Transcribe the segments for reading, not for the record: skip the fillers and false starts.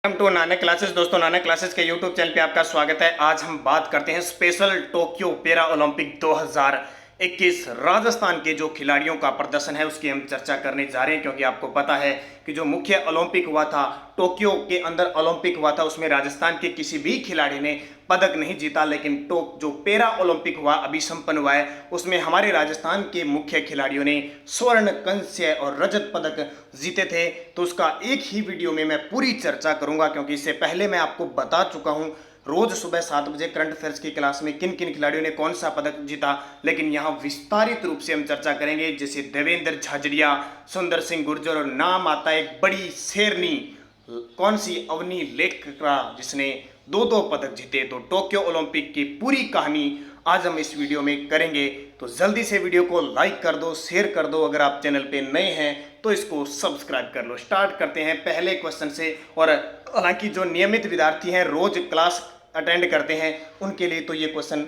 Welcome to Nanak classes. दोस्तों, Nanak classes के YouTube channel पे आपका स्वागत है। आज हम बात करते हैं special Tokyo para Olympic 2021 Rajasthan के जो खिलाड़ियों का प्रदर्शन है उसकी हम चर्चा करने जा रहे हैं, क्योंकि आपको पता है कि जो मुख्य ओलंपिक हुआ था, टोक्यो के अंदर ओलंपिक हुआ था, उसमें राजस्थान के किसी भी खिलाड़ी ने पदक नहीं जीता। लेकिन जो पैरा ओलंपिक हुआ अभी संपन्न हुआ है उसमें हमारे राजस्थान के मुख्य खिलाड़ियों ने स्वर्ण, कांस्य और रजत पदक जीते थे। तो उसका एक ही वीडियो में मैं पूरी चर्चा करूंगा, क्योंकि इससे पहले मैं आपको बता चुका हूं रोज सुबह 7 बजे करंट अफेयर्स की क्लास में किन किन खिलाड़ियों ने कौन सा पदक जीता। लेकिन यहाँ विस्तारित रूप से हम चर्चा करेंगे, जैसे देवेंद्र झाझड़िया, सुंदर सिंह गुर्जर और नाम आता है एक बड़ी शेरनी, कौन सी, अवनी लेखरा, जिसने दो पदक जीते। तो टोक्यो ओलंपिक की पूरी कहानी आज हम इस वीडियो में करेंगे। तो जल्दी से वीडियो को लाइक कर दो, शेयर कर दो। अगर आप चैनल पे नए हैं तो इसको सब्सक्राइब कर लो। स्टार्ट करते हैं पहले क्वेश्चन से। और हालांकि जो नियमित विद्यार्थी हैं, रोज क्लास अटेंड करते हैं, उनके लिए तो ये क्वेश्चन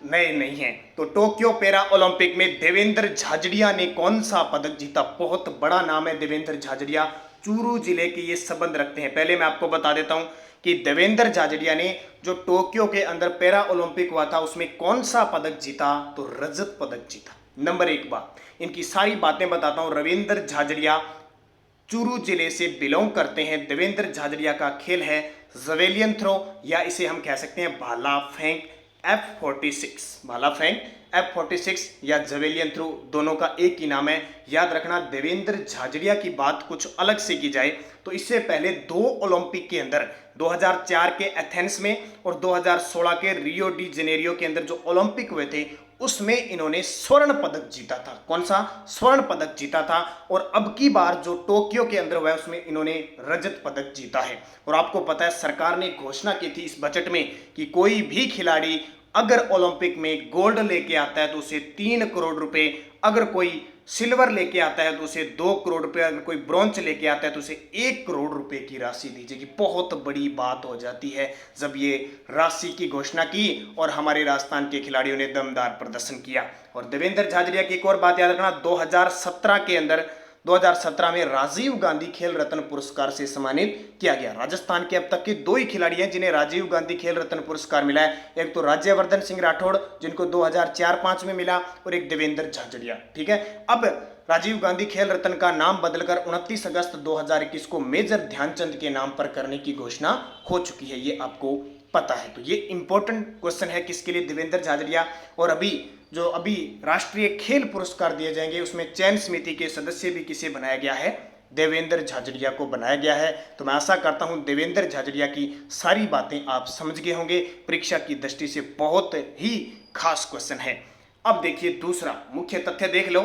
नए नहीं हैं। तो टोक्यो पैरा ओलंपिक में देवेंद्र झाझड़िया ने कौन सा पदक जीता? बहुत बड़ा नाम है देवेंद्र झाझड़िया, चूरू जिले के ये संबंध रखते हैं। पहले मैं आपको बता देता हूं कि देवेंद्र झाझड़िया ने जो टोक्यो के अंदर पैरा ओलंपिक हुआ था उसमें कौन सा पदक जीता? तो रजत पदक जीता। नंबर एक बात, इनकी सारी बातें बताता हूं। रविंद्र झाझड़िया चूरू जिले से बिलोंग करते हैं। देवेंद्र झाझड़िया का खेल है जवेलियन थ्रो, या इसे हम कह सकते हैं भाला फेंक, F46, भाला फेंक F46 या जवेलियन थ्रो, दोनों का एक ही नाम है। याद रखना, देवेंद्र झाझड़िया की बात कुछ अलग से की जाए तो इससे पहले दो ओलंपिक के अंदर 2004 के एथेंस में और 2016 के रियो डी जेनेरियो के अंदर जो ओलंपिक हुए थे उसमें इन्होंने स्वर्ण पदक जीता था। कौन सा? स्वर्ण पदक जीता था। और अब की बार जो टोक्यो के अंदर हुआ है उसमें इन्होंने रजत पदक जीता है। और आपको पता है सरकार ने घोषणा की थी इस बजट में कि कोई भी खिलाड़ी अगर ओलंपिक में गोल्ड लेके आता है तो उसे 3 करोड़ रुपए, अगर कोई सिल्वर लेके आता है तो उसे 2 करोड़ रुपए, अगर कोई ब्रॉन्ज लेके आता है तो उसे 1 करोड़ रुपए की राशि दी जाएगी। बहुत बड़ी बात हो जाती है जब ये राशि की घोषणा की और हमारे राजस्थान के खिलाड़ियों ने दमदार प्रदर्शन किया। और देवेंद्र झाझड़िया की एक और बात याद रखना, 2017 में राजीव गांधी खेल रत्न पुरस्कार से सम्मानित किया गया। राजस्थान के अब तक के 2 ही खिलाड़ी हैं जिन्हें राजीव गांधी खेल रत्न पुरस्कार मिला है। एक तो राज्यवर्धन सिंह राठौड़ जिनको 2004-05 में मिला, और एक देवेंद्र झाझड़िया। ठीक है, अब राजीव गांधी खेल रत्न का नाम बदलकर 29 अगस्त 2021 को मेजर ध्यानचंद के नाम पर करने की घोषणा हो चुकी है, ये आपको पता है। तो ये इंपॉर्टेंट क्वेश्चन है किसके लिए? देवेंद्र झाझड़िया। और अभी राष्ट्रीय खेल पुरस्कार दिए जाएंगे उसमें चयन समिति के सदस्य भी किसे बनाया गया है? देवेंद्र झाझड़िया को बनाया गया है। तो मैं आशा करता हूं देवेंद्र झाझड़िया की सारी बातें आप समझ गए होंगे। परीक्षा की दृष्टि से बहुत ही खास क्वेश्चन है। अब देखिए दूसरा मुख्य तथ्य देख लो।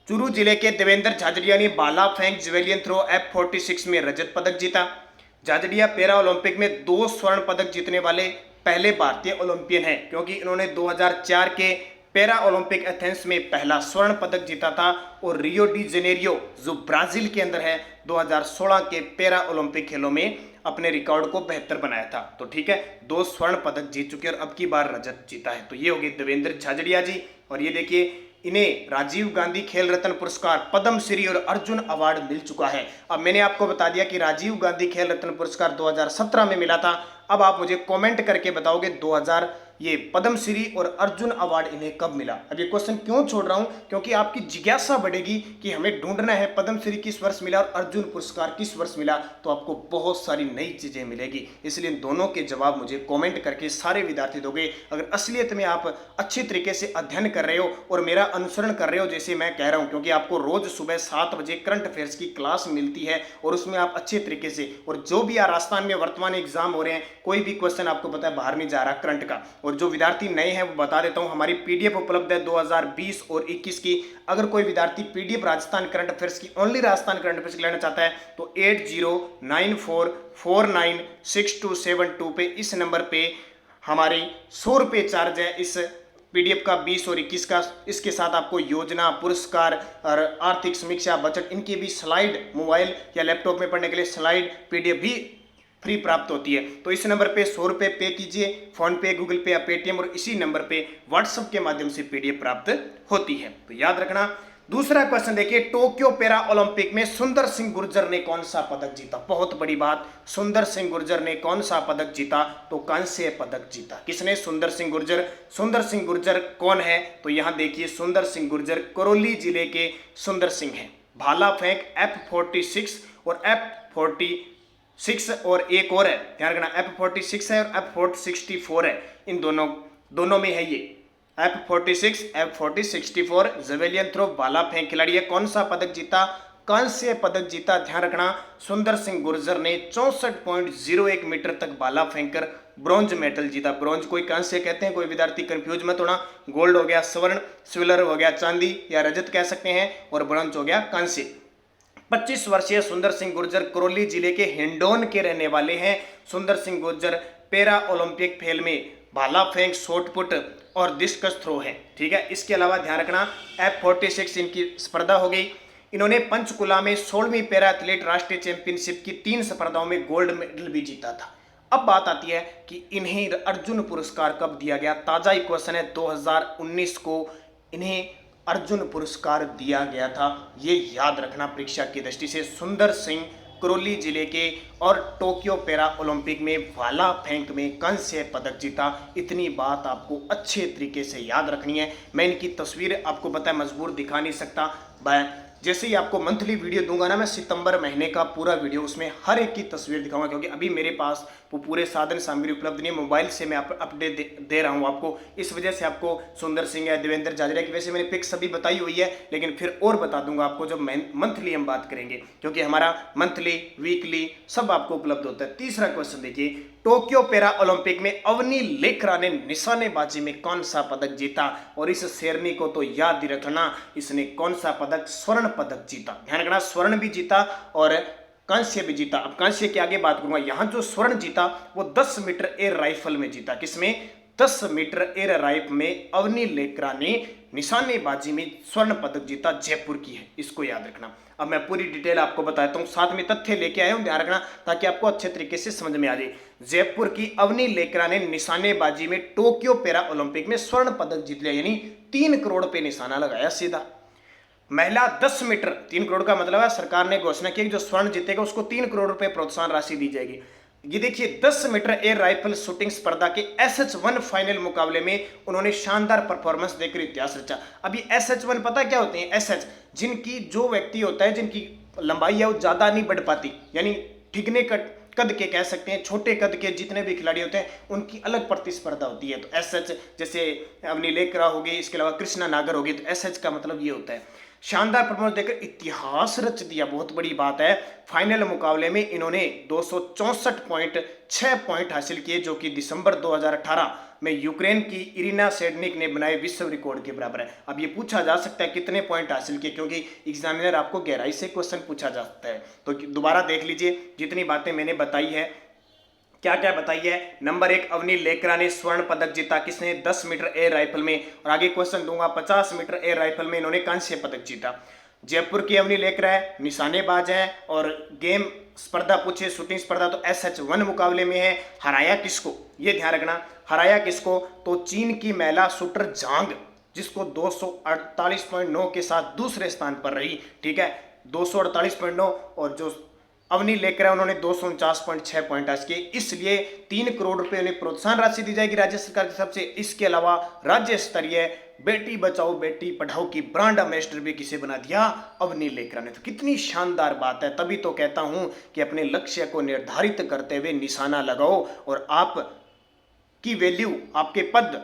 चूरू जिले के देवेंद्र झाझड़िया ने भाला फेंक जेवेलियन थ्रो F46 में रजत पदक जीता। झाझड़िया पैरा ओलंपिक में 2 स्वर्ण पदक जीतने वाले पहले भारतीय ओलंपियन हैं, क्योंकि इन्होंने 2004 के पैरा ओलंपिक एथेंस में पहला स्वर्ण पदक जीता था, और रियो डी जेनेरियो जो ब्राजील के अंदर है 2016 के पैरा ओलंपिक खेलों में अपने रिकॉर्ड को बेहतर बनाया था। तो ठीक है, 2 स्वर्ण पदक जीत चुके और अब की बार रजत जीता है। तो ये हो गए देवेंद्र झाझड़िया जी। और ये देखिए, इन्हें राजीव गांधी खेल रत्न पुरस्कार, पद्म श्री और अर्जुन अवार्ड मिल चुका है। अब मैंने आपको बता दिया कि राजीव गांधी खेल रत्न पुरस्कार 2017 में मिला था। अब आप मुझे कमेंट करके बताओगे 2000 ये पद्म श्री और अर्जुन अवार्ड इन्हें कब मिला? अब ये क्वेश्चन क्यों छोड़ रहा हूं? क्योंकि आपकी जिज्ञासा बढ़ेगी कि हमें ढूंढना है पद्म श्री किस वर्ष मिला और अर्जुन पुरस्कार किस वर्ष मिला, तो आपको बहुत सारी नई चीजें मिलेगी। इसलिए दोनों के जवाब मुझे कमेंट करके सारे विद्यार्थी दोगे। अगर असलियत में आप अच्छी तरीके से अध्ययन कर रहे हो और मेरा अनुसरण कर रहे हो जैसे मैं कह रहा हूं, क्योंकि आपको रोज सुबह 7 बजे करंट अफेयर्स की क्लास मिलती है और उसमें आप अच्छे तरीके से, और जो भी राजस्थान में वर्तमान एग्जाम हो रहे हैं, कोई भी क्वेश्चन आपको पता है बाहर नहीं जा रहा करंट का। और जो विद्यार्थी नए हैं वो बता देता हूं, हमारी पीडीएफ उपलब्ध है 2020 और 21 की। अगर कोई विद्यार्थी पीडीएफ राजस्थान करंट अफेयर्स की, ओनली राजस्थान करंट अफेयर्स की लेना चाहता है तो 8094496272 पे, इस नंबर पे हमारे 100 रुपये चार्ज है इस पीडीएफ का 20 और 21 का। इसके साथ आपको योजना, पुरस्कार और आर्थिक समीक्षा, बजट, इनकी भी स्लाइड मोबाइल या लैपटॉप में पढ़ने के लिए स्लाइड पीडीएफ भी फ्री प्राप्त होती है। तो इस नंबर पे 100 रुपये पे कीजिए, फोन पे, गूगल पे या पेटीएम, और इसी नंबर पे व्हाट्सएप के माध्यम से पीडीएफ प्राप्त होती है। तो याद रखना दूसरा क्वेश्चन देखिए, टोक्यो पैरा ओलंपिक में सुंदर सिंह गुर्जर ने कौन सा पदक जीता? बहुत बड़ी बात, सुंदर सिंह गुर्जर ने कौन सा पदक जीता? तो कांस्य पदक जीता। किसने? सुंदर सिंह गुर्जर। सुंदर सिंह गुर्जर कौन है? तो यहां देखिए, सुंदर सिंह गुर्जर करौली जिले के सुंदर सिंह हैं। भाला फेंक F46 और F46 और एक और है, ध्यान रखना, F46 है और F64 है, इन दोनों में है ये F46 F64 जेवेलियन थ्रो भाला फेंक खिलाड़ी है। कौन सा पदक जीता? कांस्य पदक जीता। ध्यान रखना, सुंदर सिंह गुर्जर ने 64.01 मीटर तक भाला फेंककर ब्रॉन्ज मेडल जीता। ब्रॉन्ज कोई कांस्य कहते हैं, कोई विद्यार्थी कंफ्यूज मत होना। गोल्ड हो गया स्वर्ण, सिल्वर हो गया चांदी या रजत कह सकते हैं, और ब्रॉन्ज हो गया कांस्य। 25 वर्षीय सुंदर सिंह गुर्जर करौली जिले के हिंडौन के रहने वाले हैं। सुंदर सिंह गुर्जर पैरा ओलंपिक खेल में भाला फेंक, शॉटपुट और डिस्कस थ्रो है। ठीक है, इसके अलावा ध्यान रखना, F46 इनकी स्पर्धा हो गई। इन्होंने पंचकुला में 16वीं पैरा एथलीट राष्ट्रीय चैंपियनशिप की 3 स्पर्धाओं में गोल्ड मेडल भी जीता था। अब बात आती है कि इन्हें अर्जुन पुरस्कार कब दिया गया? ताजा ही क्वेश्चन है, 2019 को इन्हें अर्जुन पुरस्कार दिया गया था। ये याद रखना परीक्षा की दृष्टि से। सुंदर सिंह करौली जिले के और टोक्यो पैरा ओलंपिक में भाला फेंक में कांस्य पदक जीता। इतनी बात आपको अच्छे तरीके से याद रखनी है। मैं इनकी तस्वीर आपको बताया मजबूर दिखा नहीं सकता, जैसे ही आपको मंथली वीडियो दूंगा ना मैं, सितंबर महीने का पूरा वीडियो, उसमें हर एक की तस्वीर दिखाऊंगा, क्योंकि अभी मेरे पास वो पूरे साधन सामग्री उपलब्ध नहीं है। मोबाइल से मैं अपडेट दे रहा हूँ आपको, इस वजह से आपको सुंदर सिंह है, देवेंद्र जाजरा की, वैसे मैंने पिक्स सभी बताई हुई है, लेकिन फिर और बता दूंगा आपको जब मंथली हम बात करेंगे, क्योंकि हमारा मंथली वीकली सब आपको उपलब्ध होता है। तीसरा क्वेश्चन देखिए, टोक्यो पैरा ओलंपिक में अवनी लेखरा ने निशानेबाजी में कौन सा पदक जीता? और इस शेरनी को तो याद ही रखना, इसने कौन सा पदक? स्वर्ण पदक जीता। ध्यान रखना, स्वर्ण भी जीता और कांस्य भी जीता। अब कांस्य के आगे बात करूंगा। यहां जो स्वर्ण जीता वो 10 मीटर एयर राइफल में जीता। किसमें? 10 मीटर एयर राइफल में अवनी लेकरा ने निशानेबाजी में स्वर्ण पदक जीता। जयपुर की है, इसको याद रखना। अब मैं पूरी डिटेल आपको बताता हूं, साथ में तथ्य लेके आया हूं, ध्यान रखना ताकि आपको अच्छे तरीके से समझ में आ जाए। जयपुर की अवनी लेकरा ने निशानेबाजी में टोक्यो पैरा ओलंपिक में स्वर्ण पदक जीत लिया, यानी 3 करोड़ पे निशाना लगाया सीधा। महिला 10 मीटर, 3 करोड़ का मतलब है सरकार ने घोषणा की कि जो स्वर्ण जीतेगा उसको 3 करोड़ रुपए प्रोत्साहन राशि दी जाएगी। ये देखिए, 10 मीटर एयर राइफल शूटिंग स्पर्धा के SH1 फाइनल मुकाबले में उन्होंने शानदार परफॉर्मेंस देकर इतिहास रचा। अभी SH1 पता क्या होते हैं? SH जिनकी, जो व्यक्ति होता है जिनकी लंबाई है वो ज्यादा नहीं बढ़ पाती, यानी ठिकने कद के कह सकते हैं, छोटे कद के जितने भी खिलाड़ी होते हैं उनकी अलग प्रतिस्पर्धा होती है। तो SH जैसे अवनी लेकरा होगी, इसके अलावा कृष्णा नागर होगी, तो SH का मतलब ये होता है। शानदार परफॉर्मेंस देकर इतिहास रच दिया, बहुत बड़ी बात है। फाइनल मुकाबले में इन्होंने 264.6 पॉइंट हासिल किए, जो कि दिसंबर 2018 में यूक्रेन की इरिना सेडनिक ने बनाए विश्व रिकॉर्ड के बराबर है। अब ये पूछा जा सकता है कितने पॉइंट हासिल किए, क्योंकि एग्जामिनर आपको गहराई से क्वेश्चन पूछा जा सकता है। तो दोबारा देख लीजिए, जितनी बातें मैंने बताई है, क्या क्या बताई है। नंबर 1, अवनी लेकरा ने स्वर्ण पदक जीता। किसने? 10 मीटर एयर राइफल में। और आगे क्वेश्चन दूंगा, 50 मीटर एयर राइफल में इन्होंने कांस्य पदक जीता। जयपुर की अवनी लेकरा है, निशानेबाज है, और गेम स्पर्धा पूछे शूटिंग स्पर्धा तो SH1 मुकाबले में है। हराया किसको? ये ध्यान रखना, हराया किसको? तो चीन की महिला शूटर झांग, जिसको 248.9 के साथ दूसरे स्थान पर रही। ठीक है, 248.9, और जो अवनी लेकर उन्होंने 249.6 पॉइंट हासिल किए। इसलिए 3 करोड़ रुपए उन्हें प्रोत्साहन राशि दी जाएगी राज्य सरकार की तरफ से। इसके अलावा राज्य स्तरीय बेटी बचाओ बेटी पढ़ाओ की ब्रांड एम्बेसडर भी किसे बना दिया? अवनी लेकरा ने। तो कितनी शानदार बात है। तभी तो कहता हूं कि अपने लक्ष्य को निर्धारित करते हुए निशाना लगाओ, और आप की वैल्यू, आपके पद,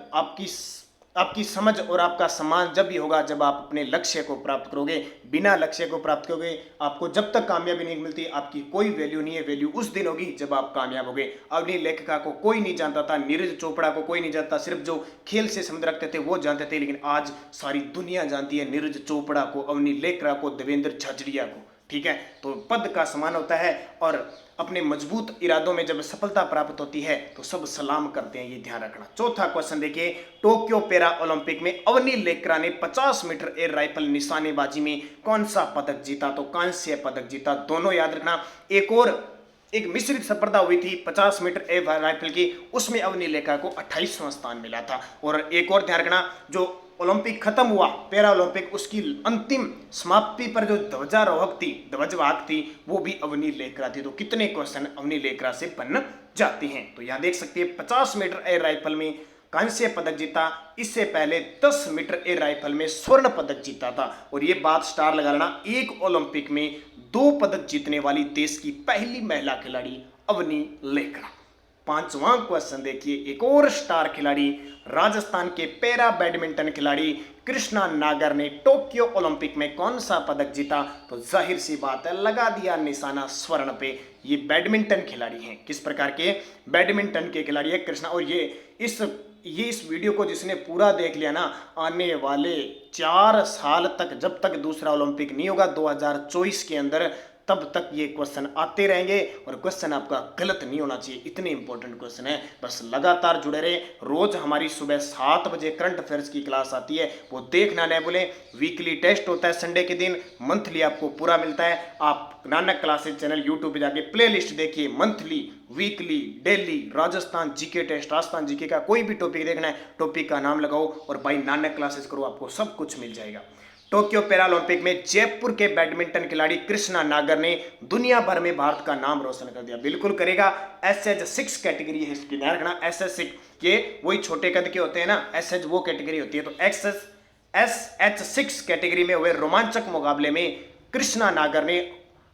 आपकी समझ और आपका सम्मान जब भी होगा जब आप अपने लक्ष्य को प्राप्त करोगे। बिना लक्ष्य को प्राप्त करोगे, आपको जब तक कामयाबी नहीं मिलती, आपकी कोई वैल्यू नहीं है। वैल्यू उस दिन होगी जब आप कामयाब होगे। अवनी लेखिका को कोई नहीं जानता था, नीरज चोपड़ा को कोई नहीं जानता, सिर्फ जो खेल से संबंध रखते थे वो जानते थे। लेकिन आज सारी दुनिया जानती है नीरज चोपड़ा को, अवनी लेखरा को, देवेंद्र झाझड़िया को। ठीक है, तो पद का समान होता है, और अपने मजबूत इरादों में जब सफलता प्राप्त होती है तो सब सलाम करते हैं, ये ध्यान रखना। चौथा क्वेश्चन देखिए, टोक्यो पैरा ओलंपिक में अवनी लेकरा ने 50 मीटर एयर राइफल निशानेबाजी में कौन सा पदक जीता? तो कांस्य पदक जीता। दोनों याद रखना। एक मिश्रित स्पर्धा हुई थी 50 मीटर एयर राइफल की, उसमें अवनी लेकरा को 28वां स्थान मिला था। और एक और ध्यान रखना, जो ओलंपिक खत्म हुआ पैरा ओलंपिक, उसकी अंतिम समाप्ति पर जो ध्वजवाहक थी वो भी अवनी लेकरा थी। तो कितने क्वेश्चन अवनी लेकरा से बन जाते हैं। तो यहाँ देख सकते हैं 50 मीटर एयर राइफल में कांस्य पदक जीता, इससे पहले 10 मीटर एयर राइफल में स्वर्ण पदक जीता था। और ये बात स्टार लगा लेना, एक ओलंपिक में 2 पदक जीतने वाली देश की पहली महिला खिलाड़ी अवनी लेकरा। 5वां क्वेश्चन देखिए, एक और स्टार खिलाड़ी राजस्थान के पैरा बैडमिंटन खिलाड़ी कृष्णा नागर ने टोक्यो ओलंपिक में कौन सा पदक जीता? तो जाहिर सी बात है, लगा दिया निशाना स्वर्ण पे। ये बैडमिंटन खिलाड़ी हैं, किस प्रकार के बैडमिंटन के खिलाड़ी है कृष्णा। और ये इस वीडियो को जिसने पूरा देख लिया ना, आने वाले 4 साल तक, जब तक दूसरा ओलंपिक नहीं होगा 2024 के अंदर, तब तक ये क्वेश्चन आते रहेंगे। और क्वेश्चन आपका गलत नहीं होना चाहिए, इतने इंपॉर्टेंट क्वेश्चन है। बस लगातार जुड़े रहे। रोज हमारी सुबह 7 बजे करंट अफेयर्स की क्लास आती है, वो देखना न भूलें। वीकली टेस्ट होता है संडे के दिन, मंथली आपको पूरा मिलता है। आप नानक क्लासेज चैनल यूट्यूब पे जाके प्ले लिस्ट देखिए, monthly, weekly, daily Rajasthan GK test, Rajasthan GK का कोई भी टॉपिक देखना है, टॉपिक का नाम लगाओ और भाई नानक क्लासेज करो, आपको सब कुछ मिल जाएगा। टोक्यो पैरालंपिक में जयपुर के बैडमिंटन खिलाड़ी कृष्णा नागर ने दुनिया भर में भारत का नाम रोशन कर दिया। बिल्कुल करेगा। SH6 कैटेगरी है इसकी, ध्यान रखना। SH6 ये वही छोटे कद के होते हैं ना, SH वो कैटेगरी होती है। तो SH6 कैटेगरी में हुए रोमांचक मुकाबले में कृष्णा नागर ने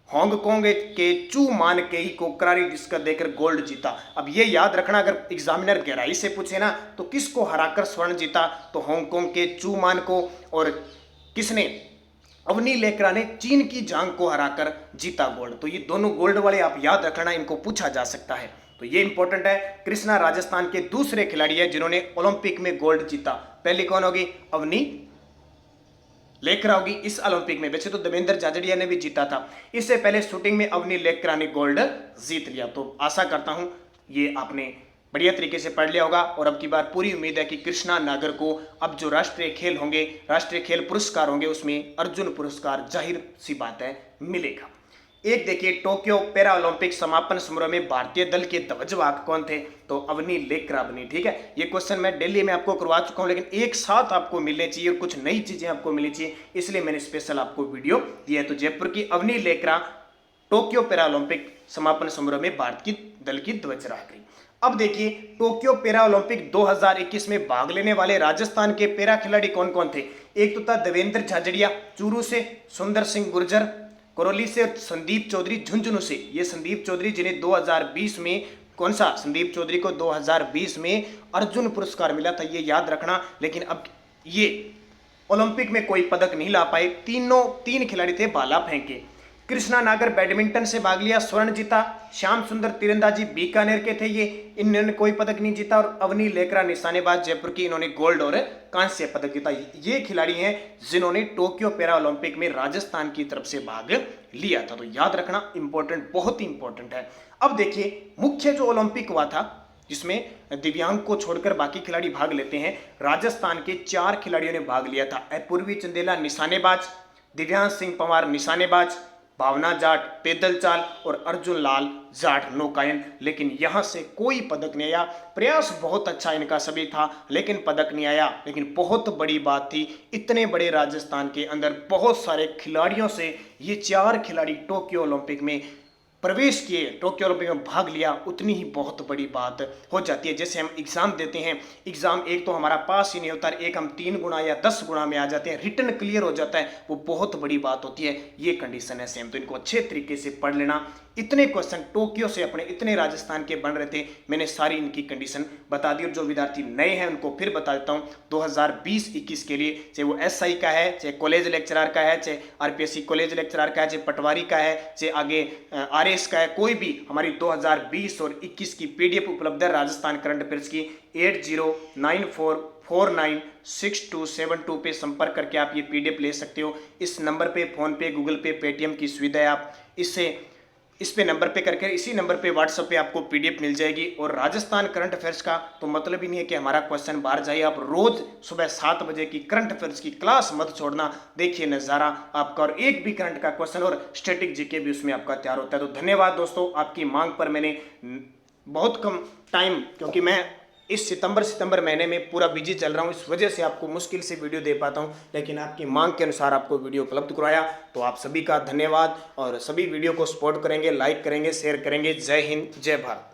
हांगकांग के चू मान केई को करारी डिस्कस देकर गोल्ड जीता। अब ये याद रखना, अगर एग्जामिनर गहराई से पूछे ना तो किसको हराकर स्वर्ण जीता, तो हांगकांग के चू मान को। और किसने? अवनी लेकरा ने चीन की जांग को हराकर जीता गोल्ड। तो ये दोनों गोल्ड वाले आप याद रखना, इनको पूछा जा सकता है। तो ये इंपॉर्टेंट है। कृष्णा राजस्थान के दूसरे खिलाड़ी है जिन्होंने ओलंपिक में गोल्ड जीता। पहली कौन होगी? अवनी लेकरा होगी इस ओलंपिक में। वैसे तो देवेंद्र झाझड़िया ने भी जीता था, इससे पहले शूटिंग में अवनी लेकरा ने गोल्ड जीत लिया। तो आशा करता हूं ये आपने बढ़िया तरीके से पढ़ लिया होगा। और अब की बार पूरी उम्मीद है कि कृष्णा नागर को अब जो राष्ट्रीय खेल होंगे, राष्ट्रीय खेल पुरस्कार होंगे, उसमें अर्जुन पुरस्कार जाहिर सी बात है मिलेगा। एक देखिए, टोक्यो पैरा ओलंपिक समापन समारोह में भारतीय दल के ध्वजवाहक कौन थे? तो अवनी लेकरा बनी। ठीक है, ये क्वेश्चन मैं दिल्ली में आपको करवा चुका हूं, लेकिन एक साथ आपको मिलने चाहिए और कुछ नई चीजें आपको मिलनी चाहिए, इसलिए मैंने स्पेशल आपको वीडियो दिया है। तो जयपुर की अवनी लेकरा टोक्यो पैरा ओलंपिक समापन समारोह में भारत की दल की ध्वजवाहक रही। अब देखिए, टोक्यो पैरा ओलंपिक 2021 में भाग लेने वाले राजस्थान के पैरा खिलाड़ी कौन कौन थे? एक तो था देवेंद्र झाझड़िया चूरू से, सुंदर सिंह गुर्जर करौली से, संदीप चौधरी झुंझुनू से। ये संदीप चौधरी जिन्हें 2020 में कौन सा? संदीप चौधरी को 2020 में अर्जुन पुरस्कार मिला था, ये याद रखना। लेकिन अब ये ओलंपिक में कोई पदक नहीं ला पाए। तीन खिलाड़ी थे भाला फेंके। कृष्णा नागर बैडमिंटन से भाग लिया, स्वर्ण जीता। श्याम सुंदर तीरंदाजी बीकानेर के थे, ये इन्होंने कोई पदक नहीं जीता। और अवनी लेकरा निशानेबाज जयपुर की, इन्होंने गोल्ड और कांस्य पदक जीता। ये खिलाड़ी हैं जिन्होंने टोक्यो पैरा ओलंपिक में राजस्थान की तरफ से भाग लिया था। तो याद रखना, इंपॉर्टेंट, बहुत ही इंपॉर्टेंट है। अब देखिए, मुख्य जो ओलंपिक हुआ था जिसमें दिव्यांग को छोड़कर बाकी खिलाड़ी भाग लेते हैं, राजस्थान के 4 खिलाड़ियों ने भाग लिया था। अपूर्वी चंदेला निशानेबाज, दिव्यांश सिंह पंवार निशानेबाज, भावना जाट पैदल चाल और अर्जुन लाल जाट नौकायन। लेकिन यहां से कोई पदक नहीं आया। प्रयास बहुत अच्छा इनका सभी था, लेकिन पदक नहीं आया। लेकिन बहुत बड़ी बात थी, इतने बड़े राजस्थान के अंदर बहुत सारे खिलाड़ियों से ये 4 खिलाड़ी टोक्यो ओलंपिक में प्रवेश किए, टोक्यो ओलंपिक में भाग लिया, उतनी ही बहुत बड़ी बात हो जाती है। जैसे हम एग्जाम देते हैं, एग्जाम एक तो हमारा पास ही नहीं होता, एक हम 3 गुना या 10 गुना में आ जाते हैं, रिटर्न क्लियर हो जाता है, वो बहुत बड़ी बात होती है। ये कंडीशन है सेम। तो इनको अच्छे तरीके से पढ़ लेना। इतने क्वेश्चन टोक्यो से अपने इतने राजस्थान के बन रहे थे, मैंने सारी इनकी कंडीशन बता दी। और जो विद्यार्थी नए हैं उनको फिर बता देता हूँ, 2020-21 के लिए, चाहे वो SI का है, चाहे कॉलेज लेक्चरर का है, चाहे RPSC कॉलेज लेक्चरर का है, चाहे पटवारी का है, चाहे आगे RS का है, कोई भी, हमारी 2020 और 21 की PDF उपलब्ध है राजस्थान करंट अफेयर्स की। 8094496272 पे संपर्क करके आप ये PDF ले सकते हो। इस नंबर पे फोन पे, गूगल पे, पेटीएम की सुविधा है। आप इस पे नंबर पे करके, इसी नंबर पे व्हाट्सएप पे आपको PDF मिल जाएगी। और राजस्थान करंट अफेयर्स का तो मतलब ही नहीं है कि हमारा क्वेश्चन बाहर जाए। आप रोज सुबह 7 बजे की करंट अफेयर्स की क्लास मत छोड़ना, देखिए नज़ारा आपका, और एक भी करंट का क्वेश्चन और स्टैटिक जीके भी उसमें आपका तैयार होता है। तो धन्यवाद दोस्तों, आपकी मांग पर मैंने बहुत कम टाइम, क्योंकि मैं इस सितंबर महीने में पूरा बिजी चल रहा हूँ, इस वजह से आपको मुश्किल से वीडियो दे पाता हूँ, लेकिन आपकी मांग के अनुसार आपको वीडियो उपलब्ध कराया। तो आप सभी का धन्यवाद, और सभी वीडियो को सपोर्ट करेंगे, लाइक करेंगे, शेयर करेंगे। जय हिंद, जय भारत।